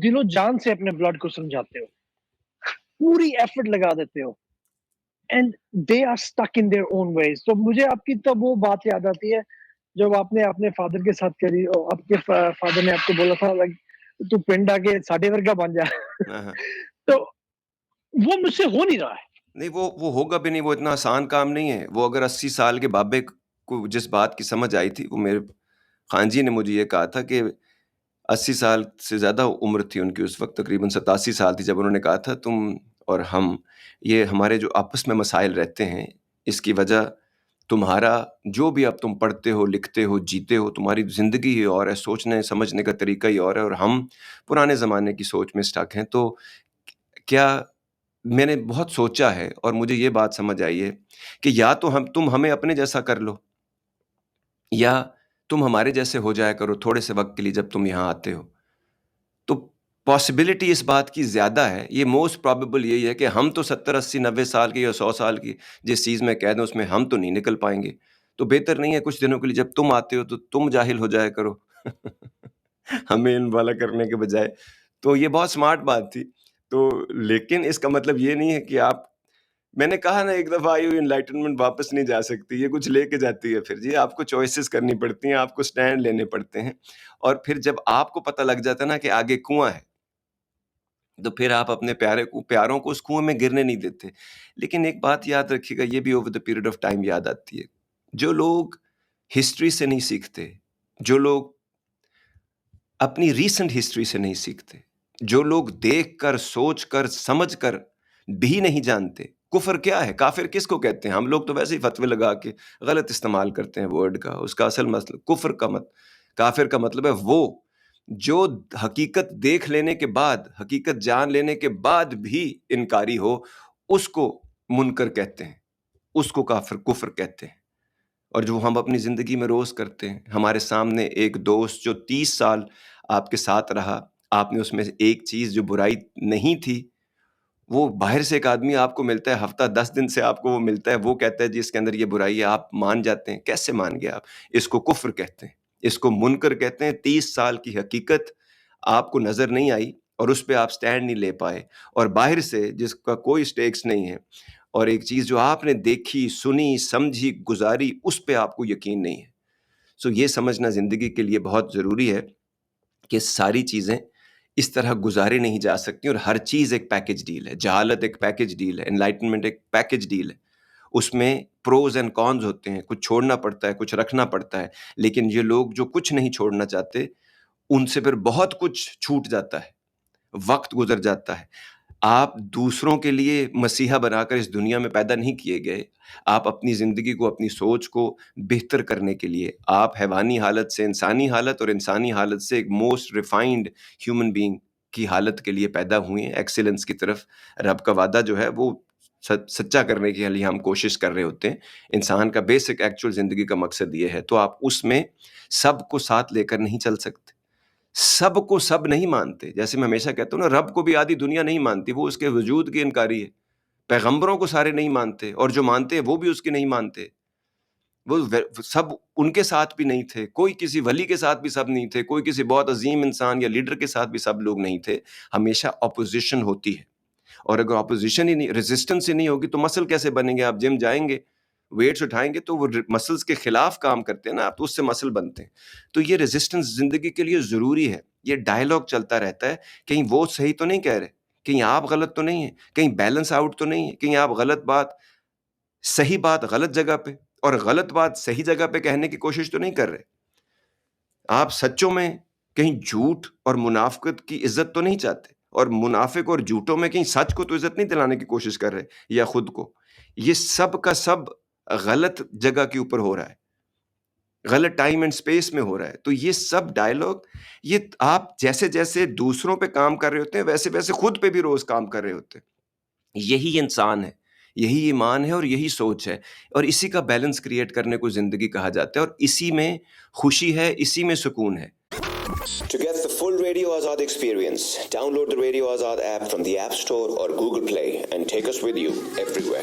दिलो जान से अपने ब्लड को समझाते हो, पूरी एफर्ट लगा देते हो, and they are stuck in their own ways. तो मुझे आपकी तब वो बात याद आती है जब आपने अपने फादर के साथ करी, और आपके फादर ने आपको बोला था लाइक तू पिंड आके साडे वर्गा बन जा। हाँ, हाँ। तो वो मुझसे हो नहीं रहा है। नहीं, वो होगा भी नहीं, वो इतना आसान काम नहीं है। वो अगर 80 साल के बाबे को जिस बात की समझ आई थी, वो मेरे खान जी ने मुझे ये कहा था कि 80 साल से ज़्यादा उम्र थी उनकी उस वक़्त, तकरीबन 87 साल थी, जब उन्होंने कहा था तुम और हम, ये हमारे जो आपस में मसाइल रहते हैं, इसकी वजह तुम्हारा जो भी अब तुम पढ़ते हो, लिखते हो, जीते हो, तुम्हारी ज़िंदगी ही और है, सोचने समझने का तरीका ही और है, और हम पुराने ज़माने की सोच में स्टक हैं। तो क्या मैंने बहुत सोचा है और मुझे ये बात समझ आई है कि या तो तुम हमें अपने जैसा कर लो, या तुम हमारे जैसे हो जाया करो थोड़े से वक़्त के लिए जब तुम यहाँ आते हो। तो पॉसिबिलिटी इस बात की ज़्यादा है, ये मोस्ट प्रोबेबल यही है कि हम तो 70, 80, 90 साल की या 100 साल की जिस चीज़ में कैद हैं उसमें हम तो नहीं निकल पाएँगे। तो बेहतर नहीं है कुछ दिनों के लिए जब तुम आते हो तो तुम जाहिल हो जाया करो हमें इन वाला करने के बजाय। तो ये बहुत स्मार्ट बात थी। तो लेकिन इसका मतलब ये नहीं है कि आप, मैंने कहा ना एक दफ़ा आई हुई एनलाइटनमेंट वापस नहीं जा सकती, ये कुछ लेके जाती है फिर जी, आपको चॉइसेस करनी पड़ती हैं, आपको स्टैंड लेने पड़ते हैं, और फिर जब आपको पता लग जाता है ना कि आगे कुआँ है, तो फिर आप अपने प्यारों को उस कुएँ में गिरने नहीं देते। लेकिन एक बात याद रखिएगा, ये भी over the period of time याद आती है। जो लोग हिस्ट्री से नहीं सीखते, जो लोग अपनी रीसेंट हिस्ट्री से नहीं सीखते, जो लोग देखकर, सोचकर, समझकर भी नहीं जानते, कुफ्र क्या है, काफिर किसको कहते हैं? हम लोग तो वैसे ही फतवे लगा के गलत इस्तेमाल करते हैं वर्ड का। उसका असल मतलब कुफ्र का काफिर का मतलब है वो जो हकीकत देख लेने के बाद, हकीकत जान लेने के बाद भी इनकारी हो, उसको मुनकर कहते हैं, उसको काफिर कुफ्र कहते हैं। और जो हम अपनी ज़िंदगी में रोज़ करते हैं, हमारे सामने एक दोस्त जो 30 साल आपके साथ रहा, आपने उसमें से एक चीज़ जो बुराई नहीं थी, वो बाहर से एक आदमी आपको मिलता है, हफ़्ता 10 दिन से आपको वो मिलता है, वो कहता है जी इसके अंदर ये बुराई है, आप मान जाते हैं। कैसे मान गए आप? इसको कुफ़्र कहते हैं, इसको मुनकर कहते हैं। 30 साल की हकीकत आपको नज़र नहीं आई और उस पे आप स्टैंड नहीं ले पाए, और बाहर से जिसका कोई स्टेक्स नहीं है, और एक चीज़ जो आपने देखी, सुनी, समझी, गुज़ारी, उस पे आपको यकीन नहीं है। सो ये समझना ज़िंदगी के लिए बहुत ज़रूरी है कि सारी चीज़ें इस तरह गुज़ारी नहीं जा सकती, और हर चीज़ एक पैकेज डील है। जहालत एक पैकेज डील है, एनलाइटनमेंट एक पैकेज डील है। उसमें प्रोज़ एंड कॉन्स होते हैं, कुछ छोड़ना पड़ता है, कुछ रखना पड़ता है। लेकिन ये लोग जो कुछ नहीं छोड़ना चाहते, उनसे फिर बहुत कुछ छूट जाता है, वक़्त गुज़र जाता है। आप दूसरों के लिए मसीहा बनाकर इस दुनिया में पैदा नहीं किए गए। आप अपनी ज़िंदगी को, अपनी सोच को बेहतर करने के लिए, आप हैवानी हालत से इंसानी हालत, और इंसानी हालत से एक मोस्ट रिफाइंड ह्यूमन बीइंग की हालत के लिए पैदा हुए हैं। एक्सीलेंस की तरफ रब का वादा जो है वो सच्चा करने के लिए हम कोशिश कर रहे होते हैं। इंसान का बेसिक एक्चुअल ज़िंदगी का मकसद ये है। तो आप उसमें सबको साथ लेकर नहीं चल सकते। सबको सब नहीं मानते। जैसे मैं हमेशा कहता हूँ ना, रब को भी आधी दुनिया नहीं मानती, वो उसके वजूद की इनकारी है। पैगंबरों को सारे नहीं मानते, और जो मानते हैं वो भी उसके नहीं मानते। वो सब उनके साथ भी नहीं थे, कोई किसी वली के साथ भी सब नहीं थे, कोई किसी बहुत अजीम इंसान या लीडर के साथ भी सब लोग नहीं थे। हमेशा अपोजिशन होती है, और अगर अपोजिशन ही नहीं, रेजिस्टेंस ही नहीं होगी तो मसल कैसे बनेंगे? आप जिम जाएंगे, वेट्स उठाएंगे तो वो मसल्स के खिलाफ काम करते हैं ना आप, तो उससे मसल बनते हैं। तो ये रेजिस्टेंस जिंदगी के लिए ज़रूरी है। ये डायलॉग चलता रहता है, कहीं वो सही तो नहीं कह रहे, कहीं आप गलत तो नहीं है, कहीं बैलेंस आउट तो नहीं है, कहीं आप सही बात गलत जगह पे और गलत बात सही जगह पे कहने की कोशिश तो नहीं कर रहे। आप सच्चों में कहीं झूठ और मुनाफिकत की इज्जत तो नहीं चाहते, और मुनाफिक और झूठों में कहीं सच को तो इज्जत नहीं दिलाने की कोशिश कर रहे, या खुद को। ये सब का सब गलत जगह के ऊपर हो रहा है, गलत टाइम एंड स्पेस में हो रहा है। तो ये सब डायलॉग, ये आप जैसे जैसे दूसरों पे काम कर रहे होते हैं, वैसे वैसे खुद पे भी रोज काम कर रहे होते हैं। यही इंसान है, यही ईमान है, और यही सोच है, और इसी का बैलेंस क्रिएट करने को जिंदगी कहा जाता है, और इसी में खुशी है, इसी में सुकून है। To get the full Radio Azad experience, download the Radio Azad app from the App Store or Google Play and take us with you everywhere.